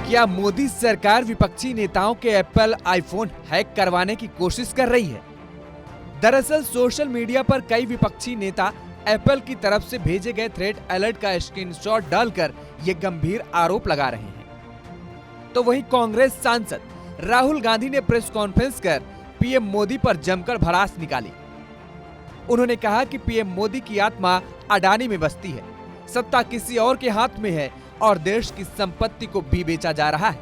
क्या मोदी सरकार विपक्षी नेताओं के एप्पल आईफोन हैक करवाने की कोशिश कर रही है? दरअसल सोशल मीडिया पर कई विपक्षी नेता एप्पल की तरफ से भेजे गए थ्रेट अलर्ट का स्क्रीनशॉट डालकर ये गंभीर आरोप लगा रहे हैं। तो वहीं कांग्रेस सांसद राहुल गांधी ने प्रेस कॉन्फ्रेंस कर पीएम मोदी पर जमकर भड़ास निकाली। उन्होंने कहा कि पीएम मोदी की आत्मा अडानी में बसती है, सत्ता किसी और के हाथ में है और देश की संपत्ति को भी बेचा जा रहा है।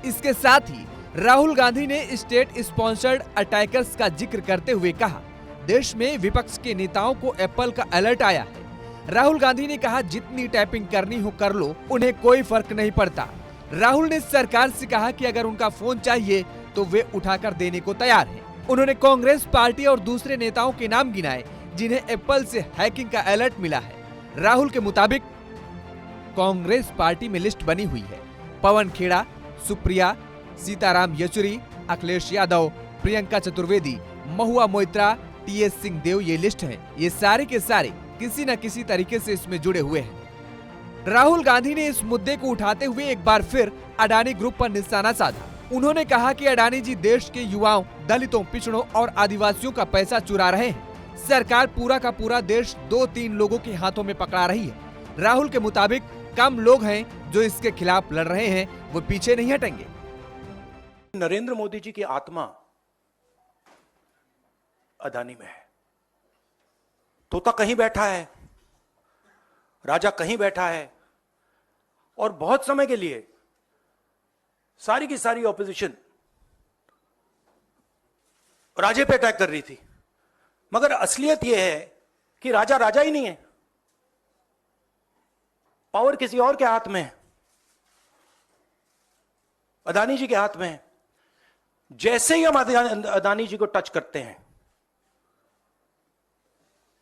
इसके साथ ही राहुल गांधी ने स्टेट स्पॉन्सर्ड अटैकर्स का जिक्र करते हुए कहा, देश में विपक्ष के नेताओं को एप्पल का अलर्ट आया है। राहुल गांधी ने कहा, जितनी टैपिंग करनी हो कर लो, उन्हें कोई फर्क नहीं पड़ता। राहुल ने सरकार से कहा कि अगर उनका फोन चाहिए तो वे उठाकर देने को तैयार हैं। उन्होंने कांग्रेस पार्टी और दूसरे नेताओं के नाम गिनाए जिन्हें एप्पल से हैकिंग का अलर्ट मिला है। राहुल के मुताबिक कांग्रेस पार्टी में लिस्ट बनी हुई है। पवन खेड़ा, सुप्रिया, सीताराम येचुरी, अखिलेश यादव, प्रियंका चतुर्वेदी, महुआ मोइत्रा, टीएस सिंहदेव ये लिस्ट है। ये सारे के सारे किसी न किसी तरीके से इसमें जुड़े हुए हैं। राहुल गांधी ने इस मुद्दे को उठाते हुए एक बार फिर अडानी ग्रुप पर निशाना साधा। उन्होंने कहा कि अडानी जी देश के युवाओं, दलितों, पिछड़ों और आदिवासियों का पैसा चुरा रहे हैं। सरकार पूरा का पूरा देश 2-3 लोगों के हाथों में पकड़ा रही है। राहुल के मुताबिक कम लोग हैं जो इसके खिलाफ लड़ रहे हैं, वो पीछे नहीं हटेंगे। नरेंद्र मोदी जी की आत्मा अडानी में है। तोता कहीं बैठा है, राजा कहीं बैठा है, और बहुत समय के लिए सारी की सारी ऑपोजिशन राजे पे अटैक कर रही थी। मगर असलियत यह है कि राजा राजा ही नहीं है, पावर किसी और के हाथ में है, अडानी जी के हाथ में है। जैसे ही हम अडानी जी को टच करते हैं,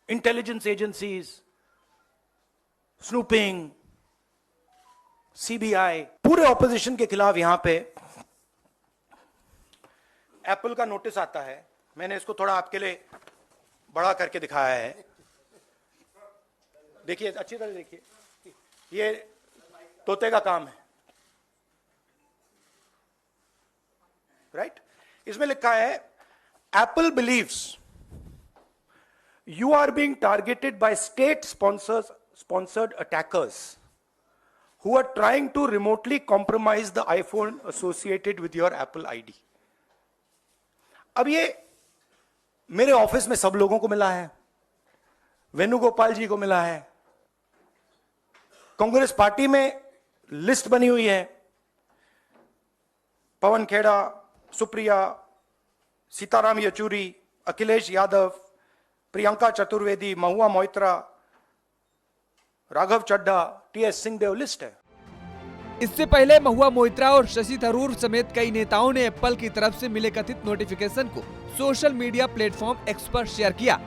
इंटेलिजेंस एजेंसीज, स्नूपिंग, सीबीआई, पूरे ऑपोजिशन के खिलाफ यहां पे एप्पल का नोटिस आता है। मैंने इसको थोड़ा आपके लिए बड़ा करके दिखाया है। देखिए, अच्छी तरह देखिए, ये तोते का काम है, राइट? इसमें लिखा है, Apple believes you are being targeted by state sponsored attackers who are trying to remotely compromise the iPhone associated with your Apple ID. अब ये मेरे ऑफिस में सब लोगों को मिला है, वेणुगोपाल जी को मिला है, कांग्रेस पार्टी में लिस्ट बनी हुई है, पवन खेड़ा, सुप्रिया, सीताराम येचुरी, अखिलेश यादव, प्रियंका चतुर्वेदी, महुआ मोइत्रा, राघव चड्ढा, टीएस सिंहदेव लिस्ट है। इससे पहले महुआ मोइत्रा और शशि थरूर समेत कई नेताओं ने एप्पल की तरफ से मिले कथित नोटिफिकेशन को सोशल मीडिया प्लेटफॉर्म एक्स पर शेयर किया।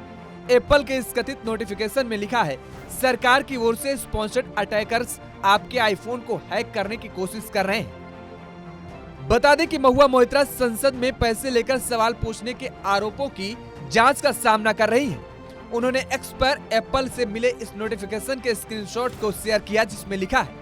एप्पल के इस कथित नोटिफिकेशन में लिखा है, सरकार की ओर से स्पॉन्सर्ड अटैकर्स आपके आईफोन को हैक करने की कोशिश कर रहे हैं। बता दें कि महुआ मोइत्रा संसद में पैसे लेकर सवाल पूछने के आरोपों की जांच का सामना कर रही है। उन्होंने एक्स पर एप्पल से मिले इस नोटिफिकेशन के स्क्रीनशॉट को शेयर किया, जिसमें लिखा है,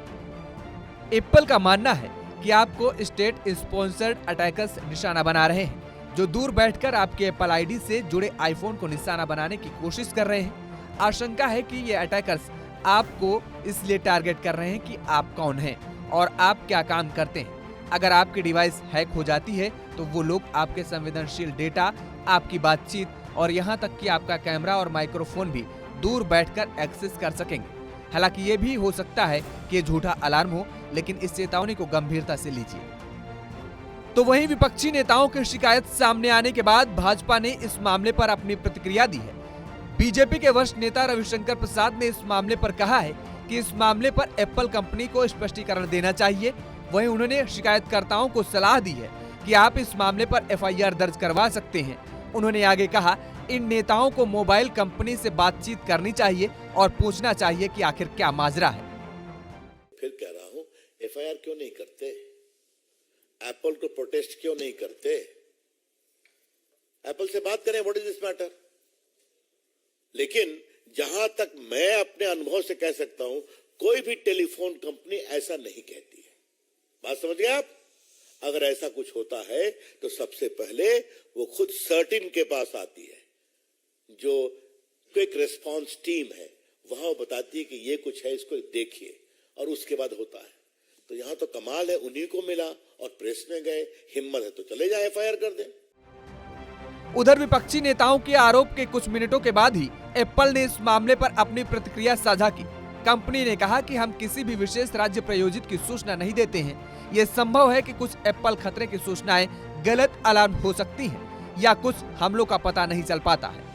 एप्पल का मानना है कि आपको स्टेट स्पॉन्सर्ड अटैकर्स निशाना बना रहे हैं, जो दूर बैठकर आपके एप्पल आईडी से जुड़े आईफोन को निशाना बनाने की कोशिश कर रहे हैं। आशंका है कि ये अटैकर्स आपको इसलिए टारगेट कर रहे हैं कि आप कौन हैं और आप क्या काम करते हैं। अगर आपकी डिवाइस हैक हो जाती है तो वो लोग आपके संवेदनशील डेटा, आपकी बातचीत और यहाँ तक कि आपका कैमरा और माइक्रोफोन भी दूर बैठकर एक्सेस कर सकेंगे। हालांकि ये भी हो सकता है कि ये झूठा अलार्म हो, लेकिन इस चेतावनी को गंभीरता से लीजिए। तो वहीं विपक्षी नेताओं की शिकायत सामने आने के बाद भाजपा ने इस मामले पर अपनी प्रतिक्रिया दी है। बीजेपी के वरिष्ठ नेता रविशंकर प्रसाद ने इस मामले पर कहा है कि इस मामले पर एप्पल कंपनी को स्पष्टीकरण देना चाहिए। वहीं उन्होंने शिकायतकर्ताओं को सलाह दी है कि आप इस मामले पर एफआईआर दर्ज करवा सकते हैं। उन्होंने आगे कहा, इन नेताओं को मोबाइल कंपनी से बातचीत करनी चाहिए और पूछना चाहिए कि आखिर क्या माजरा है। फिर कह रहा हूं, एफआईआर क्यों नहीं करते? एप्पल को प्रोटेस्ट क्यों नहीं करते? एप्पल से बात करें, व्हाट इज दिस मैटर? लेकिन जहां तक मैं अपने अनुभव से कह सकता हूं, कोई भी टेलीफोन कंपनी ऐसा नहीं कहती है। बात समझ गए आप? अगर ऐसा कुछ होता है तो सबसे पहले वो खुद सर्टिन के पास आती है, जो क्विक रिस्पांस टीम है, वहां वो बताती है कि ये कुछ है, इसको देखिए, और उसके बाद होता है। तो यहां तो कमाल है, उन्हीं को मिला और प्रेस में गए, हिम्मत है तो चले जाए एफआईआर कर दें। उधर विपक्षी नेताओं के आरोप के कुछ मिनटों के बाद ही एप्पल ने इस मामले पर अपनी प्रतिक्रिया साझा की। कंपनी ने कहा कि हम किसी भी विशेष राज्य प्रायोजित की सूचना नहीं देते हैं। ये संभव है कि कुछ एप्पल खतरे की सूचनाएं गलत अलार्म हो सकती हैं या कुछ हमलों का पता नहीं चल पाता है।